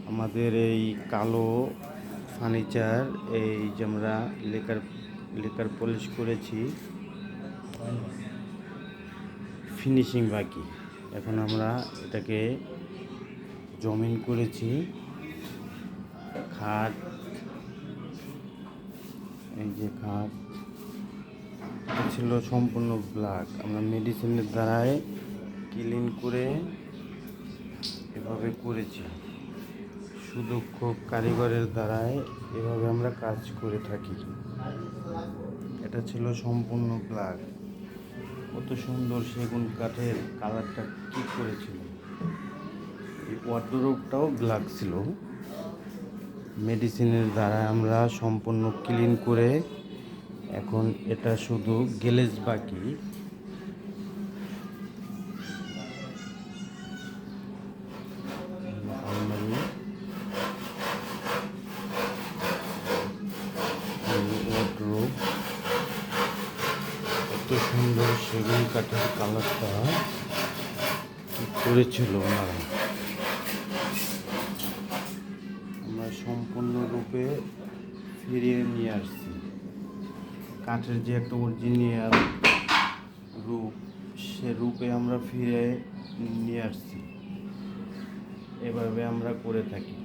আমাদের এই কালো ফার্নিচার এই যে আমরা লেকার পলিশ করেছি, ফিনিশিং বাকি। এখন আমরা এটাকে জমিন করেছি। খাট, এই যে খাট এটা ছিল সম্পূর্ণ ব্ল্যাক। আমরা মেডিসিনের দ্বারাই ক্লিন করে এভাবে করেছি। সুদক্ষ কারিগরের দ্বারাই এভাবে আমরা কাজ করে থাকি। এটা ছিল সম্পূর্ণ ব্ল্যাক। কত সুন্দর সেগুন কাঠের কালারটা কি করেছিল। এই ওয়ার্ডরোবটাও ব্ল্যাক ছিল। মেডিসিনের দ্বারা আমরা সম্পূর্ণ ক্লিন করে এখন এটা শুধু গ্লেজ বাকি। ওয়ার্ডরোব কত সুন্দর সেগুন কাঠের কালারটা কি করেছিল ওনারা। আমরা সম্পূর্ণরূপে ফিরিয়ে নিয়ে আসছি। কাঠের যে একটা অরিজিনাল রূপ, সে রূপে আমরা ফিরে নিয়ে আসছি। এভাবে আমরা করে থাকি।